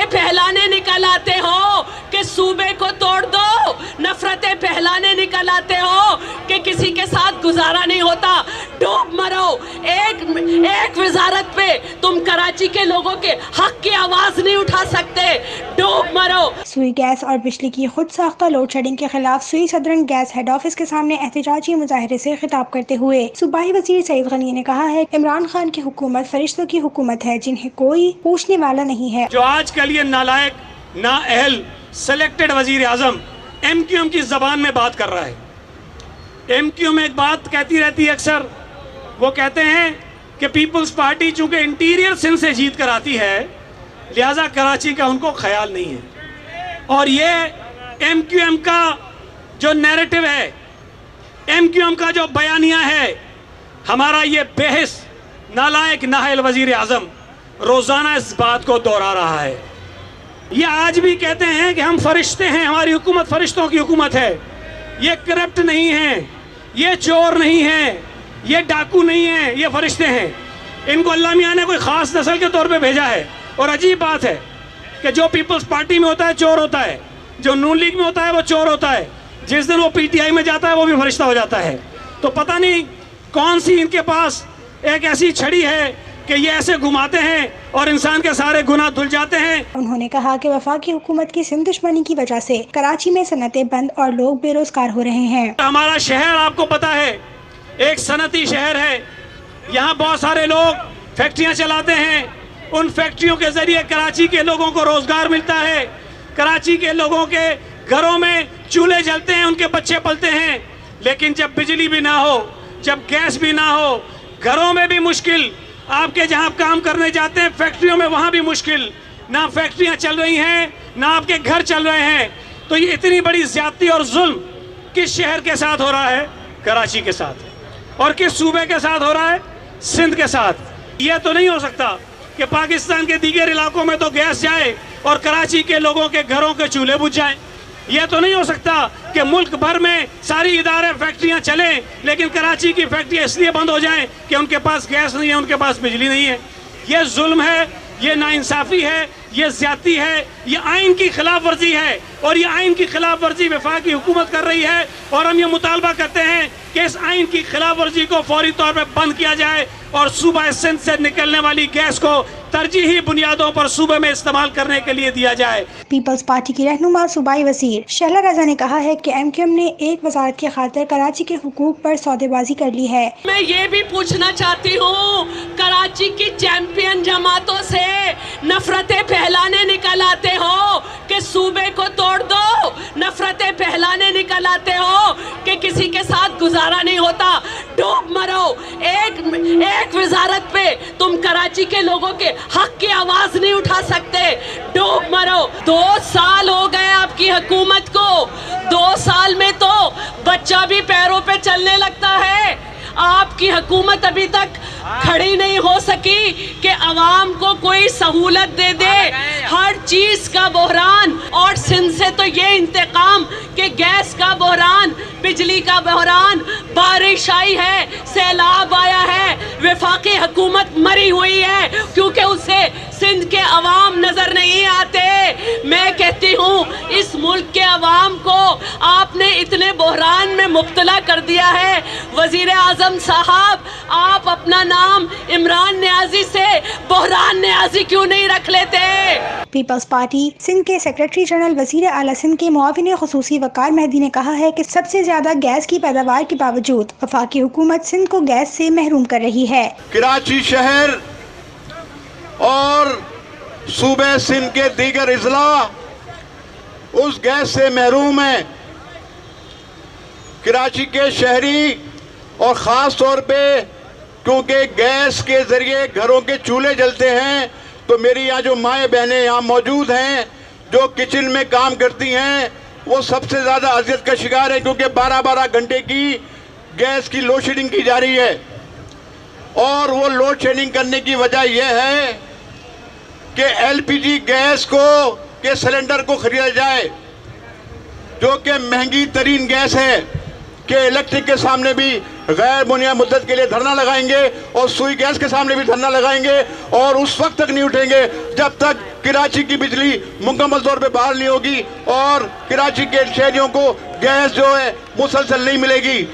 नफरतें फैलाने निकल आते हो कि सूबे को तोड़ दो, नफरतें फैलाने निकल आते हो कि किसी के साथ गुजारा नहीं होता, डूब मरो। एक वजारत पे तुम कराची के लोगों के हक की आवाज नहीं उठा सकते, डूब मरो। सुई गैस और बिजली की खुद साख्ता लोड शेडिंग के खिलाफ सुई सदरन गैस हेड ऑफिस के सामने एहतजाजी मुजाहरे से खिताब करते हुए सूबाई वजीर सईद गनी ने कहा है, इमरान खान की हुकूमत फरिश्तों की हुकूमत है जिन्हें कोई पूछने वाला नहीं है। जो आज के लिए नालायक, नाअहल, सिलेक्टेड वजीर आजम MQM की जबान में बात कर रहा है। MQM एक बात कहती रहती है अक्सर, वो कहते हैं कि पीपल्स पार्टी चूंकि इंटीरियर सिंध से जीत कर आती है लिहाजा कराची का उनको ख्याल नहीं है। और ये MQM का जो नैरेटिव है, MQM का जो बयानिया है, हमारा ये बेहिस नालायक नाअहल वजीर आजम रोजाना इस बात को दोहरा रहा है। ये आज भी कहते हैं कि हम फरिश्ते हैं, हमारी हुकूमत फरिश्तों की हुकूमत है, ये करप्ट नहीं है, ये चोर नहीं है, ये डाकू नहीं है, ये फरिश्ते हैं। इनको अल्लाह मियाँ ने कोई ख़ास नस्ल के तौर पे भेजा है। और अजीब बात है कि जो पीपल्स पार्टी में होता है चोर होता है, जो नून लीग में होता है वो चोर होता है, जिस दिन वो PTI में जाता है वो भी फरिश्ता हो जाता है। तो पता नहीं कौन सी इनके पास एक ऐसी छड़ी है कि ये ऐसे घुमाते हैं और इंसान के सारे गुनाह धुल जाते हैं। उन्होंने कहा कि वफाकी हुकूमत की सिंध दुश्मनी की वजह से कराची में सनतें बंद और लोग बेरोजगार हो रहे हैं। हमारा शहर आपको पता है एक सनती शहर है, यहाँ बहुत सारे लोग फैक्ट्रियाँ चलाते हैं, उन फैक्ट्रियों के जरिए कराची के लोगों को रोजगार मिलता है, कराची के लोगों के घरों में चूल्हे जलते हैं, उनके बच्चे पलते हैं। लेकिन जब बिजली भी ना हो, जब गैस भी ना हो, घरों में भी मुश्किल, आपके जहाँ आप काम करने जाते हैं फैक्ट्रियों में वहाँ भी मुश्किल, ना फैक्ट्रियाँ चल रही हैं ना आपके घर चल रहे हैं। तो ये इतनी बड़ी ज्यादती और जुल्म किस शहर के साथ हो रहा है? कराची के साथ। और किस सूबे के साथ हो रहा है? सिंध के साथ। यह तो नहीं हो सकता कि पाकिस्तान के दीगर इलाकों में तो गैस जाए और कराची के लोगों के घरों के चूल्हे बुझ जाएं। यह तो नहीं हो सकता कि मुल्क भर में सारी इदारे फैक्ट्रियां चलें लेकिन कराची की फैक्ट्रियां इसलिए बंद हो जाएं कि उनके पास गैस नहीं है, उनके पास बिजली नहीं है। यह जुल्म है, ये नाइंसाफ़ी है, ये ज़्यादती है, ये आइन की खिलाफ वर्जी है। और ये आइन की खिलाफ वर्जी वफाकी हुकूमत कर रही है और हम ये मुतालबा करते हैं कि इस आइन की खिलाफ वर्जी को फौरी तौर पर बंद किया जाए और सूबा सिंध से निकलने वाली गैस को तरजीही बुनियादों पर सूबे में इस्तेमाल करने के लिए दिया जाए। पीपल्स पार्टी की रहनुमा सूबाई वजीर शहला रजा ने कहा है कि MQM ने एक वजारत की खातिर कराची के हुकूक पर सौदेबाजी कर ली है। मैं ये भी पूछना चाहती हूँ, कराची की चैंपियन जमातों से नफरतें फैलाने निकल आते हो कि सूबे को तोड़ दो, नफरतें फैलाने निकल आते हो कि किसी के साथ गुजारा नहीं होता, डूब मरो। एक वजारत पे तुम कराची के लोगों के हक की आवाज नहीं उठा सकते, डूब मरो। 2 साल हो गए आपकी हुकूमत को, 2 साल में तो बच्चा भी पैरों पे चलने लगता है। आपकी हुकूमत अभी तक खड़ी नहीं हो सकी कि अवाम को कोई सहूलत दे दे। हर चीज का बहरान, और सिंध से तो ये इंतकाम कि गैस का बहरान, बिजली का बहरान, बारिश आई है, सैलाब आया है, वफाकी हुकूमत मरी हुई है क्योंकि उसे सिंध के अवाम नजर नहीं आते। मैं कहती हूँ इस मुल्क के अवाम को आपने इतने बहरान में मुब्तला कर दिया है। वजीर आजम साहब, आप अपना नाम इमरान नियाजी से बहरान नियाजी क्यों नहीं रख लेते? पीपल्स पार्टी सिंध के सेक्रेटरी जनरल वजीर आला सिंध के मुआविन खुसूसी वकार मेहदी ने कहा है कि सबसे ज्यादा गैस की पैदावार के बावजूद वफाकी हुकूमत सिंध को गैस से महरूम कर रही है। कराची शहर और सूबे सिंध के दीगर अजला उस गैस से महरूम है। कराची के शहरी और ख़ास तौर पे क्योंकि गैस के ज़रिए घरों के चूल्हे जलते हैं, तो मेरी यहाँ जो माएँ बहनें यहाँ मौजूद हैं जो किचन में काम करती हैं वो सबसे ज़्यादा अज़ियत का शिकार है क्योंकि 12-12 घंटे की गैस की लोड शेडिंग की जा रही है। और वो लोड शेडिंग करने की वजह यह है कि LPG गैस के सिलेंडर को ख़रीदा जाए जो कि महंगी तरीन गैस है कि इलेक्ट्रिक के सामने भी غیر منیہ مدت کے لیے دھرنا لگائیں گے اور سوئی گیس کے سامنے بھی دھرنا لگائیں گے اور اس وقت تک نہیں اٹھیں گے جب تک کراچی کی بجلی مکمل طور پہ بحال نہیں ہوگی اور کراچی کے شہریوں کو گیس جو ہے مسلسل نہیں ملے گی.